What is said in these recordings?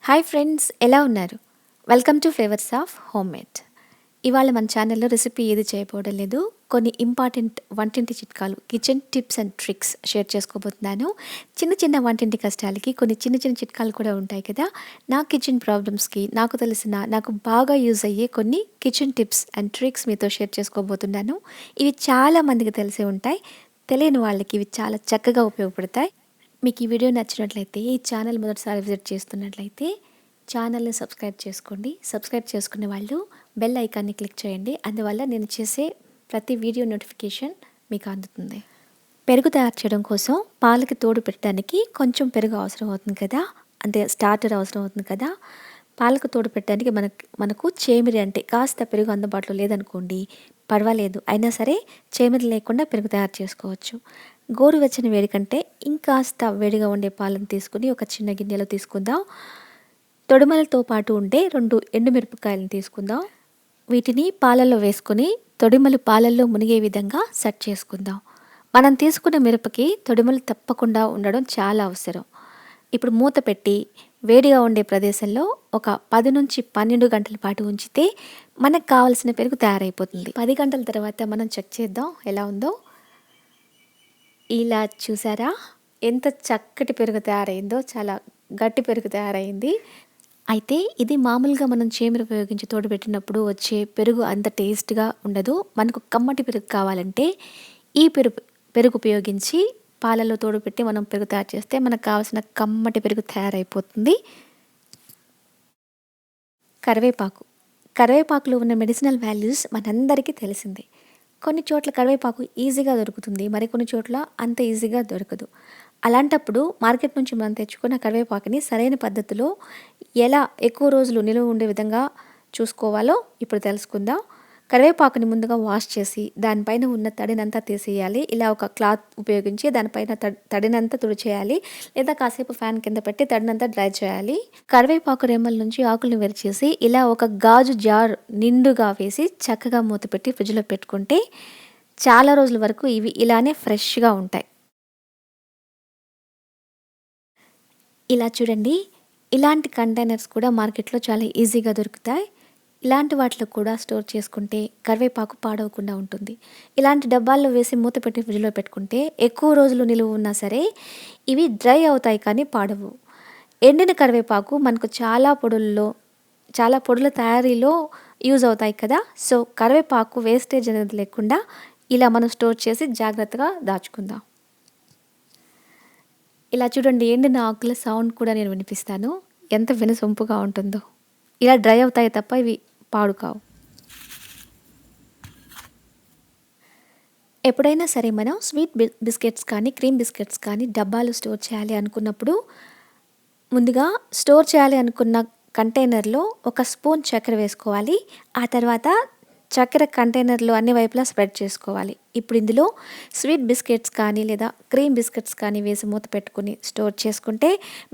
Hi friends, ఎలా ఉన్నారు? Welcome to flavours of home made. ఇవాళ మన ఛానల్లో రెసిపీ ఏది చేయకపోవడం లేదు. కొన్ని ఇంపార్టెంట్ వంటింటి చిట్కాలు, kitchen tips and tricks share చేసుకోబోతున్నాను. చిన్న చిన్న వంటింటి కష్టాలకి కొన్ని చిన్న చిన్న చిట్కాలు కూడా ఉంటాయి కదా. నా కిచెన్ ప్రాబ్లమ్స్కి నాకు బాగా యూజ్ అయ్యే కొన్ని కిచెన్ టిప్స్ అండ్ ట్రిక్స్ మీతో షేర్ చేసుకోబోతున్నాను. ఇవి చాలా మందికి తెలిసే ఉంటాయి. తెలియని వాళ్ళకి ఇవి చాలా చక్కగా ఉపయోగపడతాయి. మీకు ఈ వీడియో నచ్చినట్లయితే, ఈ ఛానల్ మొదటిసారి విజిట్ చేస్తున్నట్లయితే ఛానల్ని సబ్స్క్రైబ్ చేసుకోండి. సబ్స్క్రైబ్ చేసుకునే వాళ్ళు బెల్ ఐకాన్ని క్లిక్ చేయండి. అందువల్ల నేను చేసే ప్రతి వీడియో నోటిఫికేషన్ మీకు అందుతుంది. పెరుగు తయారు చేయడం కోసం పాలకి తోడు పెట్టడానికి కొంచెం పెరుగు అవసరం అవుతుంది కదా, అంటే స్టార్టర్ అవసరం అవుతుంది కదా. పాలకు తోడు పెట్టడానికి మనకు చేమిరి అంటే కాస్త పెరుగు అందుబాటులో లేదనుకోండి, పర్వాలేదు, అయినా సరే చేమిరి లేకుండా పెరుగు తయారు చేసుకోవచ్చు. గోరువెచ్చని వేడి కంటే ఇంకాస్త వేడిగా ఉండే పాలను తీసుకుని ఒక చిన్న గిన్నెలో తీసుకుందాం. తొడిమలతో పాటు ఉండే 2 ఎండుమిరపకాయలను తీసుకుందాం. వీటిని పాలల్లో వేసుకొని తొడిమలు పాలల్లో మునిగే విధంగా సెట్ చేసుకుందాం. మనం తీసుకున్న మిరపకి తొడిమలు తప్పకుండా ఉండడం చాలా అవసరం. ఇప్పుడు మూత పెట్టి వేడిగా ఉండే ప్రదేశంలో ఒక 10 నుంచి 12 గంటల పాటు ఉంచితే మనకు కావలసిన పెరుగు తయారైపోతుంది. 10 గంటల తర్వాత మనం చెక్ చేద్దాం ఎలా ఉందో. ఇలా చూసారా ఎంత చక్కటి పెరుగు తయారైందో, చాలా గట్టి పెరుగు తయారైంది. అయితే ఇది మామూలుగా మనం చేమిరి ఉపయోగించి తోడుపెట్టినప్పుడు వచ్చే పెరుగు అంత టేస్ట్గా ఉండదు. మనకు కమ్మటి పెరుగు కావాలంటే ఈ పెరుగు ఉపయోగించి పాలలో తోడుపెట్టి మనం పెరుగు తయారు చేస్తే మనకు కావాల్సిన కమ్మటి పెరుగు తయారైపోతుంది. కరివేపాకులో ఉన్న మెడిసినల్ వాల్యూస్ మనందరికీ తెలిసిందే. కొన్ని చోట్ల కరివేపాకు ఈజీగా దొరుకుతుంది, మరికొన్ని చోట్ల అంత ఈజీగా దొరకదు. అలాంటప్పుడు మార్కెట్ నుంచి మనం తెచ్చుకున్న కరివేపాకుని సరైన పద్ధతిలో ఎలా ఎక్కువ రోజులు నిలువ ఉండే విధంగా చూసుకోవాలో ఇప్పుడు తెలుసుకుందాం. కరివేపాకుని ముందుగా వాష్ చేసి దానిపైన ఉన్న తడినంతా తీసేయాలి. ఇలా ఒక క్లాత్ ఉపయోగించి దానిపైన తడినంతా తుడిచేయాలి, లేదా కాసేపు ఫ్యాన్ కింద పెట్టి తడినంతా డ్రై చేయాలి. కరివేపాకు రెమ్మల నుంచి ఆకులను విరిచేసి ఇలా ఒక గాజు జార్ నిండుగా వేసి చక్కగా మూత పెట్టి ఫ్రిడ్జ్లో పెట్టుకుంటే చాలా రోజుల వరకు ఇవి ఇలానే ఫ్రెష్గా ఉంటాయి. ఇలా చూడండి, ఇలాంటి కంటైనర్స్ కూడా మార్కెట్లో చాలా ఈజీగా దొరుకుతాయి. ఇలాంటి వాటిలో కూడా స్టోర్ చేసుకుంటే కరివేపాకు పాడవకుండా ఉంటుంది. ఇలాంటి డబ్బాల్లో వేసి మూత పెట్టి ఫ్రిడ్జ్లో పెట్టుకుంటే ఎక్కువ రోజులు నిలువ ఉన్నా సరే ఇవి డ్రై అవుతాయి కానీ పాడవు. ఎండిన కరివేపాకు మనకు చాలా పొడుల తయారీలో యూజ్ అవుతాయి కదా. సో కరివేపాకు వేస్టేజ్ అనేది లేకుండా ఇలా మనం స్టోర్ చేసి జాగ్రత్తగా దాచుకుందాం. ఇలా చూడండి, ఎండిన ఆకుల సౌండ్ కూడా నేను వినిపిస్తాను, ఎంత వినసొంపుగా ఉంటుందో. ఇలా డ్రై అవుతాయి తప్ప ఇవి పాడు కావు. ఎప్పుడైనా సరే మనం స్వీట్ బిస్కెట్స్ కానీ క్రీమ్ బిస్కెట్స్ కానీ డబ్బాలు స్టోర్ చేయాలి అనుకున్నప్పుడు ముందుగా స్టోర్ చేయాలి అనుకున్న కంటైనర్లో ఒక స్పూన్ చక్కెర వేసుకోవాలి. ఆ తర్వాత చక్కెర కంటైనర్లో అన్ని వైపులా స్ప్రెడ్ చేసుకోవాలి. ఇప్పుడు ఇందులో స్వీట్ బిస్కెట్స్ కానీ లేదా క్రీమ్ బిస్కెట్స్ కానీ వేసి మూత పెట్టుకుని స్టోర్ చేసుకుంటే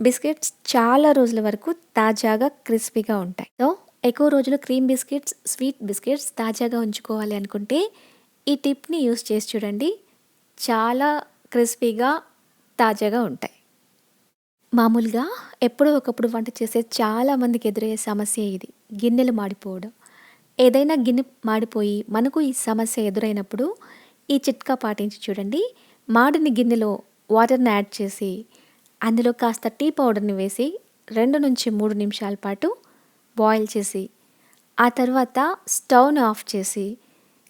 బిస్కెట్స్ చాలా రోజుల వరకు తాజాగా క్రిస్పీగా ఉంటాయి. సో ఎక్కువ రోజులు క్రీమ్ బిస్కెట్స్, స్వీట్ బిస్కెట్స్ తాజాగా ఉంచుకోవాలి అనుకుంటే ఈ టిప్ని యూస్ చేసి చూడండి, చాలా క్రిస్పీగా తాజాగా ఉంటాయి. మామూలుగా ఎప్పుడో ఒకప్పుడు వంట చేసే చాలామందికి ఎదురయ్యే సమస్య ఇది, గిన్నెలు మాడిపోవడం. ఏదైనా గిన్నె మాడిపోయి మనకు ఈ సమస్య ఎదురైనప్పుడు ఈ చిట్కా పాటించి చూడండి. మాడిన గిన్నెలో వాటర్ని యాడ్ చేసి అందులో కాస్త టీ పౌడర్ని వేసి 2 నుంచి 3 నిమిషాల పాటు బాయిల్ చేసి ఆ తర్వాత స్టవ్ను ఆఫ్ చేసి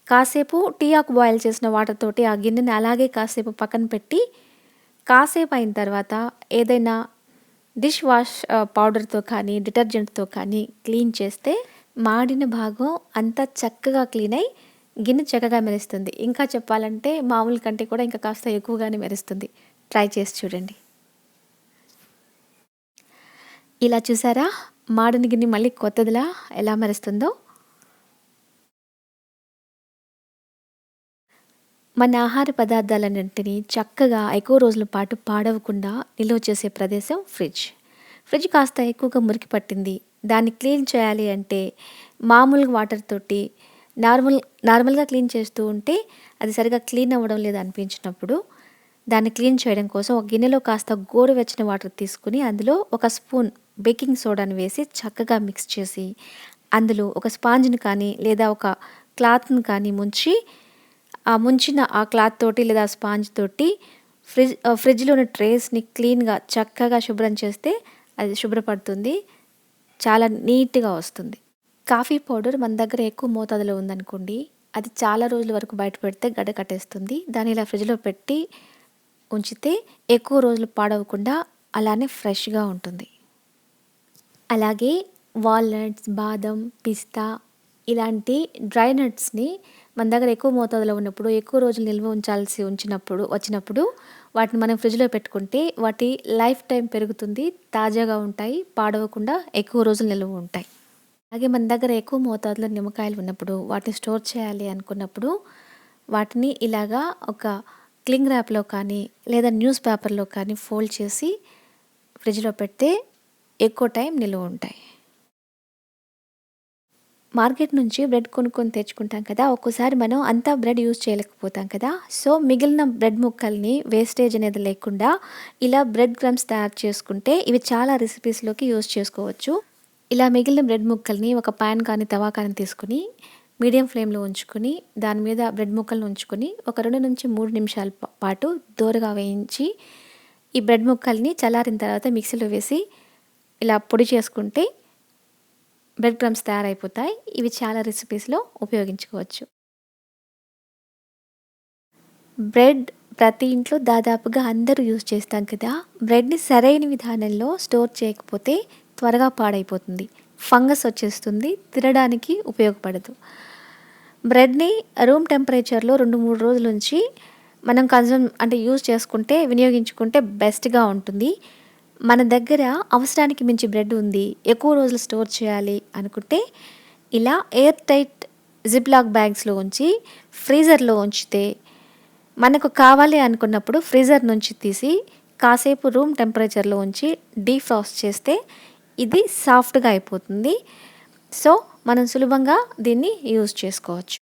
కాసేపు టీ ఆకు బాయిల్ చేసిన వాటర్ తోటి ఆ గిన్నెని అలాగే కాసేపు పక్కన పెట్టి కాసేపు అయిన తర్వాత ఏదైనా డిష్ వాష్ పౌడర్తో కానీ డిటర్జెంట్తో కానీ క్లీన్ చేస్తే మాడిన భాగం అంతా చక్కగా క్లీన్ అయి గిన్నె చక్కగా మెరుస్తుంది. ఇంకా చెప్పాలంటే మామూలు కంటే కూడా ఇంకా కాస్త ఎక్కువగానే మెరుస్తుంది. ట్రై చేసి చూడండి. ఇలా చూసారా, మాడిన గిన్నె మళ్ళీ కొత్తదిలా ఎలా మెరుస్తుందో. మన ఆహార పదార్థాలన్నింటినీ చక్కగా ఎక్కువ రోజుల పాటు పాడవకుండా నిల్వ చేసే ప్రదేశం ఫ్రిడ్జ్ కాస్త ఎక్కువగా మురికి పట్టింది, దాన్ని క్లీన్ చేయాలి అంటే మామూలుగా వాటర్ తోటి నార్మల్గా క్లీన్ చేస్తూ ఉంటే అది సరిగా క్లీన్ అవ్వడం లేదు అనిపించినప్పుడు దాన్ని క్లీన్ చేయడం కోసం ఒక గిన్నెలో కాస్త గోరువెచ్చని వాటర్ తీసుకుని అందులో ఒక స్పూన్ బేకింగ్ సోడాని వేసి చక్కగా మిక్స్ చేసి అందులో ఒక స్పాంజ్ని కానీ లేదా ఒక క్లాత్ని కానీ ముంచి ఆ ముంచిన ఆ క్లాత్ తోటి లేదా స్పాంజ్ తోటి ఫ్రిడ్జ్లోని ట్రేస్ని క్లీన్గా చక్కగా శుభ్రం చేస్తే అది శుభ్రపడుతుంది, చాలా నీట్గా వస్తుంది. కాఫీ పౌడర్ మన దగ్గర ఎక్కువ మోతాదులో ఉందనుకోండి, అది చాలా రోజుల వరకు బయట పెడితే గడ్డ కట్టేస్తుంది. దాన్ని ఇలా ఫ్రిడ్జ్లో పెట్టి ఉంచితే ఎక్కువ రోజులు పాడవకుండా అలానే ఫ్రెష్గా ఉంటుంది. అలాగే వాల్నట్స్, బాదం, పిస్తా ఇలాంటి డ్రై నట్స్ని మన దగ్గర ఎక్కువ మోతాదులో ఉన్నప్పుడు, ఎక్కువ రోజులు నిల్వ వచ్చినప్పుడు వాటిని మనం ఫ్రిడ్జ్లో పెట్టుకుంటే వాటి లైఫ్ టైం పెరుగుతుంది, తాజాగా ఉంటాయి, పాడవకుండా ఎక్కువ రోజులు నిల్వ ఉంటాయి. అలాగే మన దగ్గర ఎక్కువ మోతాదులో నిమ్మకాయలు ఉన్నప్పుడు వాటిని స్టోర్ చేయాలి అనుకున్నప్పుడు వాటిని ఇలాగా ఒక క్లింగ్ ర్యాప్లో కానీ లేదా న్యూస్ పేపర్లో కానీ ఫోల్డ్ చేసి ఫ్రిడ్జ్లో పెడితే ఎక్కువ టైం నిల్వ ఉంటాయి. మార్కెట్ నుంచి బ్రెడ్ కొనుక్కొని తెచ్చుకుంటాం కదా, ఒక్కోసారి మనం అంతా బ్రెడ్ యూజ్ చేయలేకపోతాం కదా. సో మిగిలిన బ్రెడ్ ముక్కల్ని వేస్టేజ్ అనేది లేకుండా ఇలా బ్రెడ్ క్రమ్స్ తయారు చేసుకుంటే ఇవి చాలా రెసిపీస్లోకి యూజ్ చేసుకోవచ్చు. ఇలా మిగిలిన బ్రెడ్ ముక్కల్ని ఒక పాన్ కానీ తవా కానీ తీసుకుని మీడియం ఫ్లేమ్లో ఉంచుకొని దాని మీద బ్రెడ్ ముక్కలను ఉంచుకొని ఒక 2 నుంచి 3 నిమిషాల పాటు దోరగా వేయించి ఈ బ్రెడ్ ముక్కల్ని చల్లారిన తర్వాత మిక్సీలో వేసి ఇలా పొడి చేసుకుంటే బ్రెడ్ క్రమ్స్ తయారైపోతాయి. ఇవి చాలా రెసిపీస్లో ఉపయోగించుకోవచ్చు. బ్రెడ్ ప్రతి ఇంట్లో దాదాపుగా అందరూ యూజ్ చేస్తాం కదా. బ్రెడ్ని సరైన విధానంలో స్టోర్ చేయకపోతే త్వరగా పాడైపోతుంది, ఫంగస్ వచ్చేస్తుంది, తినడానికి ఉపయోగపడదు. బ్రెడ్ని రూమ్ టెంపరేచర్లో 2-3 రోజుల నుంచి మనం వినియోగించుకుంటే బెస్ట్గా ఉంటుంది. మన దగ్గర అవసరానికి మించి బ్రెడ్ ఉంది, ఎక్కువ రోజులు స్టోర్ చేయాలి అనుకుంటే ఇలా ఎయిర్ టైట్ జిప్లాక్ బ్యాగ్స్లో ఉంచి ఫ్రీజర్లో ఉంచితే మనకు కావాలి అనుకున్నప్పుడు ఫ్రీజర్ నుంచి తీసి కాసేపు రూమ్ టెంపరేచర్లో ఉంచి డీఫ్రాస్ట్ చేస్తే ఇది సాఫ్ట్గా అయిపోతుంది. సో మనం సులభంగా దీన్ని యూజ్ చేసుకోవచ్చు.